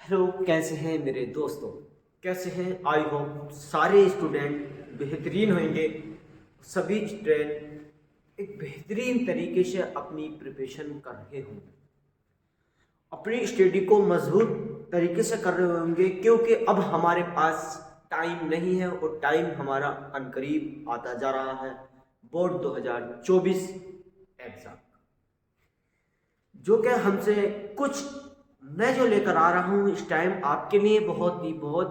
Hello, कैसे हैं मेरे दोस्तों? कैसे हैं? आई होप सारे स्टूडेंट बेहतरीन होंगे। सभी स्टूडेंट एक बेहतरीन तरीके से अपनी प्रिपरेशन कर रहे होंगे, अपनी स्टडी को मजबूत तरीके से कर रहे होंगे, क्योंकि अब हमारे पास टाइम नहीं है और टाइम हमारा अनकरीब आता जा रहा है। बोर्ड 2024 एग्जाम जो कि हमसे कुछ मैं जो लेकर आ रहा हूँ इस टाइम आपके लिए बहुत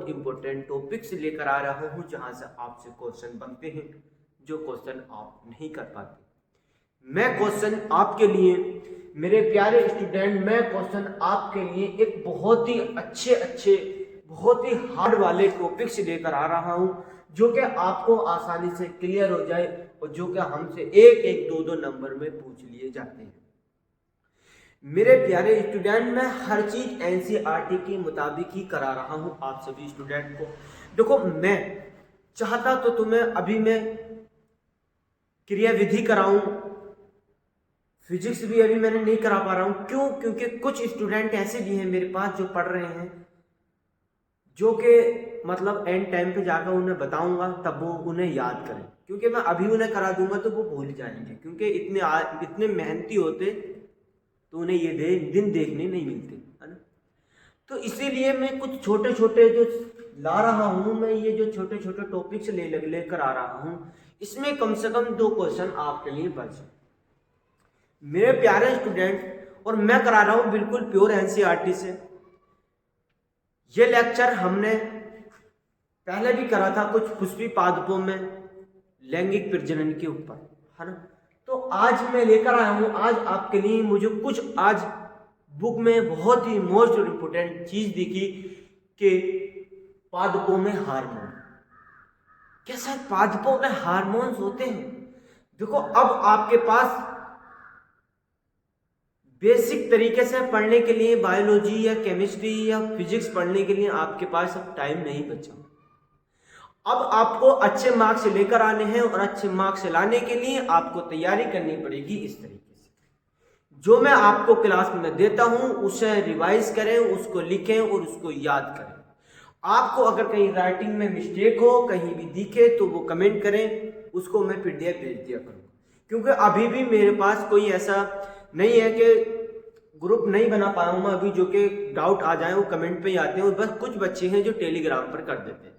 इंपॉर्टेंट टॉपिक्स लेकर आ रहा हूँ, जहाँ से आपसे क्वेश्चन बनते हैं जो क्वेश्चन आप नहीं कर पाते। मैं क्वेश्चन आपके लिए, मेरे प्यारे स्टूडेंट, मैं क्वेश्चन आपके लिए एक बहुत ही अच्छे बहुत ही हार्ड वाले टॉपिक्स लेकर आ रहा हूँ, जो कि आपको आसानी से क्लियर हो जाए और जो कि हमसे एक एक दो नंबर में पूछ लिए जाते हैं। मेरे प्यारे स्टूडेंट, मैं हर चीज एनसीईआरटी के मुताबिक ही करा रहा हूं आप सभी स्टूडेंट को। देखो, मैं चाहता तो तुम्हें अभी मैं क्रिया विधि कराऊं, फिजिक्स भी अभी मैंने नहीं करा पा रहा हूं। क्यों? क्योंकि कुछ स्टूडेंट ऐसे भी हैं मेरे पास जो पढ़ रहे हैं, जो कि मतलब एंड टाइम पे जाकर उन्हें बताऊंगा तब वो उन्हें याद करें, क्योंकि मैं अभी उन्हें करा दूंगा तो वो भूल जाएंगे, क्योंकि इतने मेहनती होते तो उन्हें ये दिन देखने नहीं मिलते, है ना। तो इसीलिए मैं कुछ छोटे छोटे जो ला रहा हूँ, मैं ये जो छोटे छोटे टॉपिक्स लेकर आ रहा हूँ, इसमें कम से कम 2 क्वेश्चन आपके लिए बच मेरे प्यारे स्टूडेंट। और मैं करा रहा हूँ बिल्कुल प्योर एनसीईआरटी से। ये लेक्चर हमने पहले भी करा था कुछ पुष्पी पादपों में लैंगिक प्रजनन के ऊपर, है ना। तो आज मैं लेकर आया हूं, आज आपके लिए मुझे कुछ आज बुक में बहुत ही मोस्ट इम्पोर्टेंट चीज दिखी कि पादपों में हार्मोन। क्या सर पादपों में हार्मोन्स होते हैं? देखो, अब आपके पास बेसिक तरीके से पढ़ने के लिए बायोलॉजी या केमिस्ट्री या फिजिक्स पढ़ने के लिए आपके पास अब टाइम नहीं बचा। अब आपको अच्छे मार्क्स लेकर आने हैं और अच्छे मार्क्स लाने के लिए आपको तैयारी करनी पड़ेगी इस तरीके से। जो मैं आपको क्लास में देता हूं उसे रिवाइज करें, उसको लिखें और उसको याद करें। आपको अगर कहीं राइटिंग में मिस्टेक हो, कहीं भी दिखे तो वो कमेंट करें, उसको मैं पीडीएफ भेज दिया करूँगा। क्योंकि अभी भी मेरे पास कोई ऐसा नहीं है कि ग्रुप नहीं बना पाया हूँ मैं अभी, जो कि डाउट आ जाए वो कमेंट पे ही आते हैं। और बस कुछ बच्चे हैं जो टेलीग्राम पर कर देते हैं।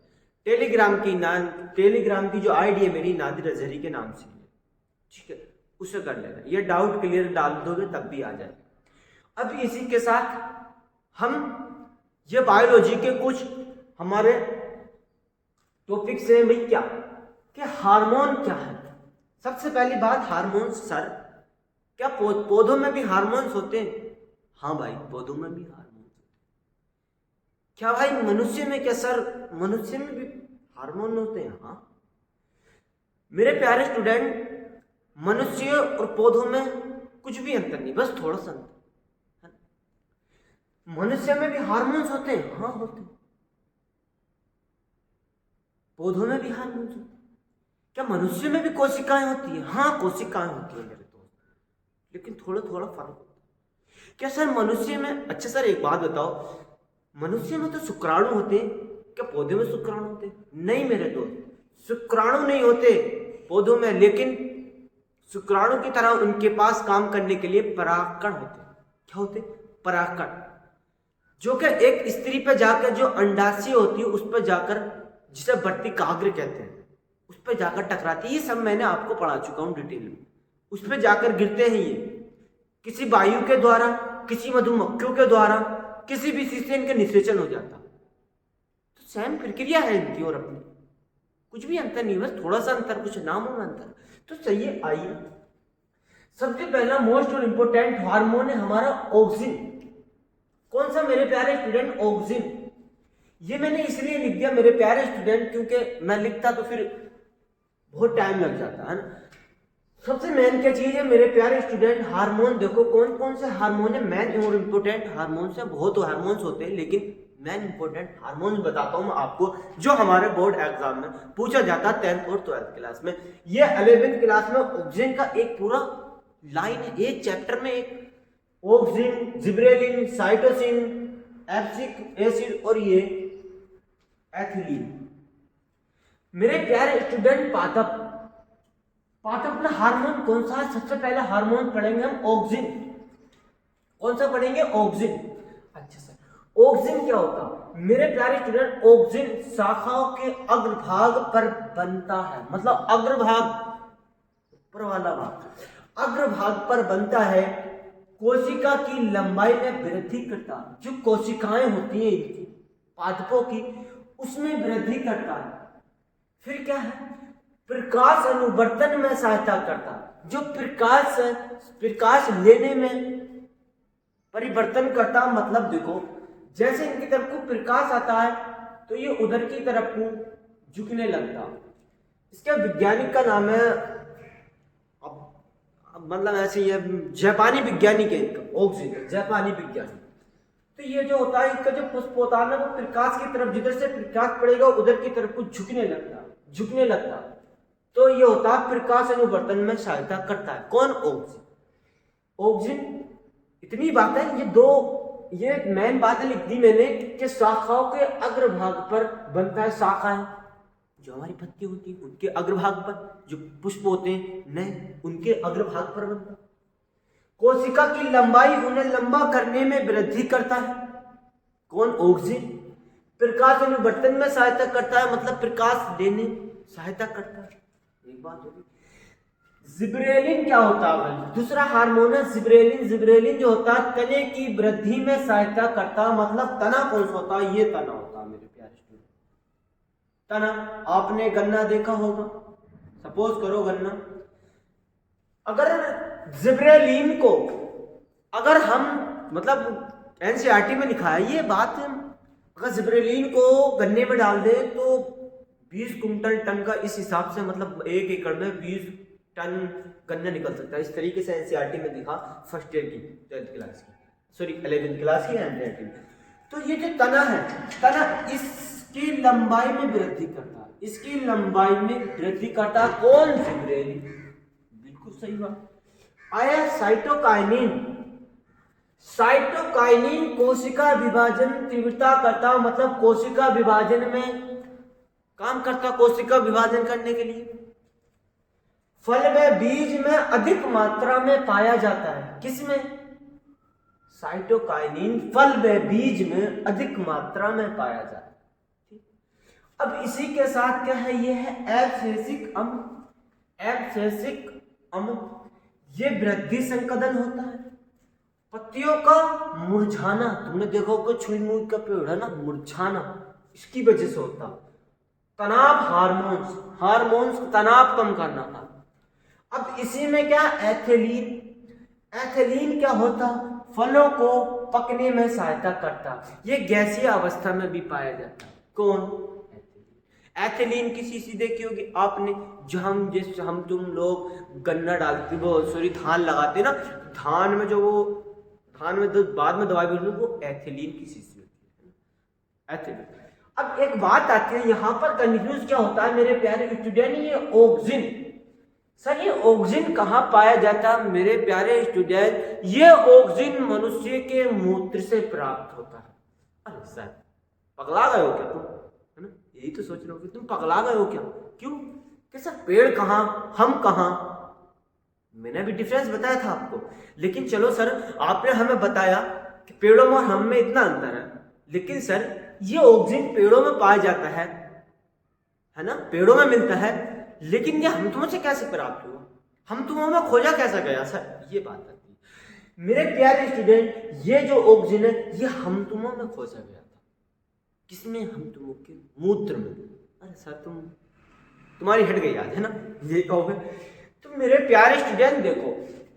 टेलीग्राम की जो आईडी है मेरी नादिर अजहरी के नाम से, ठीक है, उसे कर लेना। ये डाउट क्लियर डाल दोगे तब भी आ जाए। अब इसी के साथ हम ये बायोलॉजी के कुछ हमारे टॉपिक्स हैं भाई। क्या कि हार्मोन क्या है? सबसे पहली बात, हार्मोन सर क्या पौधों में भी हार्मोन्स होते हैं? हाँ भाई, पौधों में भी हार्मोन्स होते हैं। क्या भाई मनुष्य में? क्या सर मनुष्य में भी हार्मोन होते हैं? हाँ मेरे प्यारे स्टूडेंट, मनुष्य और पौधों में कुछ भी अंतर नहीं, बस थोड़ा सा अंतर है। मनुष्य में भी हार्मोन्स होते हैं? हाँ होते हैं। पौधों में भी हार्मोन्स होते हैं। क्या मनुष्य में भी कोशिकाएं होती है? हाँ कोशिकाएं होती है मेरे दोस्त, लेकिन थोड़ा थोड़ा फर्क होता है। क्या सर मनुष्य में, अच्छा सर एक बात बताओ, मनुष्य में तो शुक्राणु होते हैं, क्या पौधे में शुक्राणु होते? नहीं मेरे दोस्त, शुक्राणु नहीं होते पौधों में, लेकिन शुक्राणु की तरह उनके पास काम करने के लिए परागकण होते। क्या होते? परागकण, जो कि एक स्त्री पे जाकर जो अंडाशय होती है उस पर जाकर, जिसे वर्तिकाग्र कहते हैं, उस पर जाकर टकराती है। ये सब मैंने आपको पढ़ा चुका हूं डिटेल में। उस पर जाकर गिरते हैं, ये किसी वायु के द्वारा, किसी मधुमक्खियों के द्वारा, किसी भी चीज से इनका निषेचन हो जाता। तो सेम प्रक्रिया है इनकी और अपनी, कुछ भी अंतर नहीं, बस थोड़ा सा अंतर, कुछ नामों में अंतर। तो चलिए आइए, सबसे पहला मोस्ट और इंपोर्टेंट हार्मोन है हमारा ऑक्सिन। कौन सा मेरे प्यारे स्टूडेंट? ऑक्सिन। ये मैंने इसलिए लिख दिया मेरे प्यारे स्टूडेंट, क्योंकि मैं लिखता तो फिर बहुत टाइम लग जाता है ना। सबसे मेन क्या चीज है मेरे प्यारे स्टूडेंट? हार्मोन। देखो कौन कौन से हार्मोन है, मेन और इंपोर्टेंट हार्मोन्स है। बहुत हार्मोन्स होते हैं, लेकिन मेन इंपोर्टेंट हार्मोन्स बताता हूं मैं आपको, जो हमारे बोर्ड एग्जाम में पूछा जाता है 10th और 12th क्लास में। ये 11th क्लास में ऑक्सिन का एक पूरा लाइन है, एक चैप्टर में एक auxin, gibberellin, cytosine, abscisic acid और ये एथिलीन। मेरे प्यारे स्टूडेंट, पादप में हार्मोन कौन सा है? सबसे पहले हार्मोन पढ़ेंगे हम ऑक्सिन। कौन सा पढ़ेंगे? ऑक्सिन। अच्छा सर, ऑक्सिन क्या होता है? मेरे प्यारे स्टूडेंट, ऑक्सिन शाखाओं के अग्रभाग पर बनता है, मतलब अग्रभाग, ऊपर वाला भाग, अग्रभाग पर बनता है। कोशिका की लंबाई में वृद्धि करता है। जो कोशिकाएं होती हैं इनकी, पादपों की, उसमें वृद्धि करता है। फिर क्या है? प्रकाश अनुवर्तन में सहायता करता है। जो प्रकाश लेने में परिवर्तन करता, मतलब देखो, जैसे इनकी तरफ को प्रकाश आता है तो ये उधर की तरफ को झुकने लगता। इसका वैज्ञानिक का नाम है, मतलब ऐसे ये जापानी वैज्ञानिक है इनका, ऑक्सिन, जापानी वैज्ञानिक। तो ये जो होता है, इसका जो पुष्प होता है ना, वो प्रकाश की तरफ, जिधर से प्रकाश पड़ेगा उधर की तरफ को झुकने लगता। तो ये होता है प्रकाश अनुवर्तन में सहायता करता है। कौन? ऑक्सिन। इतनी बात है, ये मेन बात लिख दी मैंने कि शाखाओं के अग्रभाग पर बनता है। शाखाएं जो हमारी पत्ती होती है उनके अग्रभाग पर, जो पुष्प होते हैं नए, उनके अग्रभाग पर बनता है। कोशिका की लंबाई, उन्हें लंबा करने में वृद्धि करता है। कौन? ऑक्सिन। प्रकाश अनुवर्तन में सहायता करता है, मतलब प्रकाश देने सहायता करता है। एक बात होगी। जिब्रेलिन क्या होता है? दूसरा हार्मोन है जिब्रेलिन। जिब्रेलिन जो होता है तने की वृद्धि में सहायता करता है, मतलब तना कौन सा होता है? ये तना होता है मेरे प्यारे स्टूडेंट। तना, आपने गन्ना देखा होगा, सपोज करो गन्ना। अगर जिब्रेलिन को, अगर हम, मतलब एनसीईआरटी में लिखा है ये बात, अगर जिब्रेलिन को गन्ने में डाल दे तो 20 कुंटल टन का, इस हिसाब से, मतलब 1 एकड़ में 20 टन गन्ना निकल सकता है। इस तरीके से एनसीईआरटी में दिखा, फर्स्ट ईयर की, 12th क्लास की, सॉरी 11th क्लास की एनसीईआरटी में। तो ये जो तना है, तना इसकी लंबाई में वृद्धि करता है, इसकी लंबाई में वृद्धि करता है। कौन? जिब्रेलिन। बिल्कुल सही बात। आया साइटोकाइनिन। साइटोकाइनिन कोशिका विभाजन तीव्रता करता, मतलब कोशिका विभाजन में काम करता, कोशिका विभाजन करने के लिए। फल में, बीज में अधिक मात्रा में पाया जाता है। किसमें? साइटोकाइनिन फल में, बीज में अधिक मात्रा में पाया जाता है। अब इसी के साथ क्या है? ये है एब्सेसिक अम्ल। एब्सेसिक अम्ल ये वृद्धि संकदन होता है। पत्तियों का मुरझाना, तुमने देखा होगा छुई मुई का पेड़ है ना, मुरझाना इसकी वजह से होता। तनाव हार्मोन्स तनाव कम करना था। अब इसी में क्या? एथिलीन क्या होता? फलों को पकने में सहायता करता। ये गैसीय अवस्था में भी पाया जाता। कौन? एथिलीन की शीशी देखी होगी आपने, जो हम तुम लोग गन्ना डालते, वो सॉरी धान लगाते ना, धान में जो वो धान में तो बाद में दवाई बोलते, वो एथिलीन की शीशी होती है, एथिलीन। अब एक बात आती है यहाँ पर, कंफ्यूज क्या होता है मेरे प्यारे स्टूडेंट? ये ऑक्सिन, सर ये ऑक्सिन कहाँ पाया जाता है मेरे प्यारे स्टूडेंट? ये ऑक्सिन मनुष्य के मूत्र से प्राप्त होता है। अरे सर पगला गए हो क्या तुम? है ना, यही तो सोच रहे हो कि तुम पगला गए हो क्या? क्यों? कि सर पेड़ कहाँ, हम कहाँ? मैंने भी डिफरेंस बताया था आपको, लेकिन चलो सर आपने हमें बताया कि पेड़ों में हम में इतना अंतर है, लेकिन सर ये ऑक्सिजन पेड़ों में पाया जाता है ना, पेड़ों में मिलता है, लेकिन ये हम तुम्हें से कैसे प्राप्त हुआ? हम तुम्हों में खोजा कैसा गया सर? ये बात आती है मेरे प्यारे स्टूडेंट। ये जो ऑक्सिजन है ये हम तुम्हों में खोजा गया था। किसमें? हम तुमों के मूत्र में। अरे सर तुम्हारी हट गई याद है ना, ये कहोगे। तो मेरे प्यारे स्टूडेंट देखो,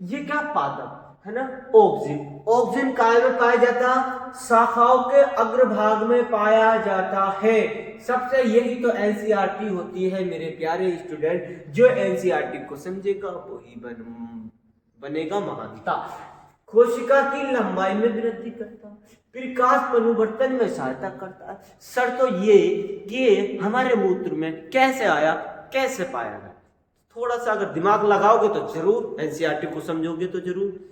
ये क्या पादप है ना, ऑक्सिन काय में पाया जाता? शाखाओं के अग्रभाग में पाया जाता है। सबसे यही तो एनसीईआरटी होती है मेरे प्यारे स्टूडेंट। जो एनसीईआरटी को समझेगा वही बनेगा महानता। कोशिका की लंबाई में वृद्धि करता, प्रकाश परिवर्तन में सहायता करता है। सर तो ये कि हमारे मूत्र में कैसे आया, कैसे पाया गया? थोड़ा सा अगर दिमाग लगाओगे तो जरूर, एनसीईआरटी को समझोगे तो जरूर।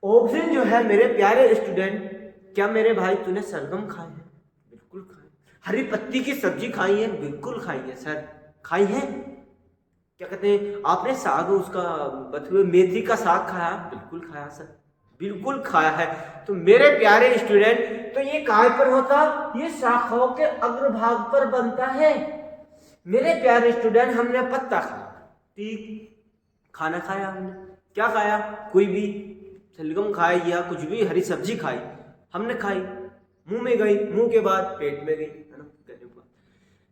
ऑक्सिन जो है मेरे प्यारे स्टूडेंट, क्या मेरे भाई तूने शलगम खाए हैं? बिल्कुल खाए। हरी पत्ती की सब्जी खाई है? बिल्कुल खाई है सर। खाई है? क्या कहते हैं, आपने साग उसका बथुए मेथी का साग खाया? बिल्कुल खाया सर, बिल्कुल खाया है। तो मेरे प्यारे स्टूडेंट, तो ये कहाँ पर होता? ये शाखाओं के अग्रभाग पर बनता है। मेरे प्यारे स्टूडेंट, हमने पत्ता खाया, ठीक, खाना खाया हमने, क्या खाया? कोई भी शलगम खाया या कुछ भी हरी सब्जी खाई, हमने खाई, मुंह में गई, मुंह के बाद पेट में गई, है ना, गले के बाद।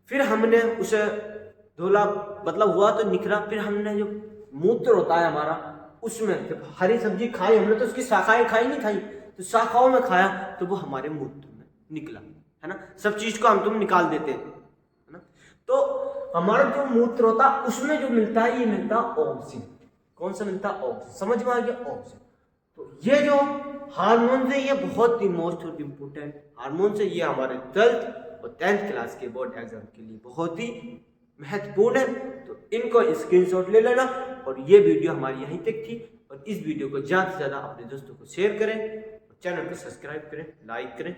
फिर हमने उसे धोला, मतलब हुआ तो निकला। फिर हमने जो मूत्र होता है हमारा, उसमें जब हरी सब्जी खाई हमने तो उसकी शाखाएं खाई नहीं खाई, तो शाखाओं में खाया तो वो हमारे मूत्र में निकला, है ना। सब चीज को हम तुम निकाल देते हैं, है ना। तो हमारा जो मूत्र होता उसमें जो मिलता है, ये मिलता ऑक्सीजन। कौन सा मिलता? ऑक्सीजन। समझ में आ गया? ऑक्सीजन। तो ये जो हार्मोन है, ये बहुत ही मोस्ट इंपोर्टेंट हार्मोन है। ये हमारे 12th और 10th क्लास के बोर्ड एग्जाम के लिए बहुत ही महत्वपूर्ण है। तो इनको स्क्रीनशॉट ले लेना। और ये वीडियो हमारी यहीं तक थी। और इस वीडियो को ज़्यादा से ज़्यादा अपने दोस्तों को शेयर करें, और चैनल को सब्सक्राइब करें, लाइक करें।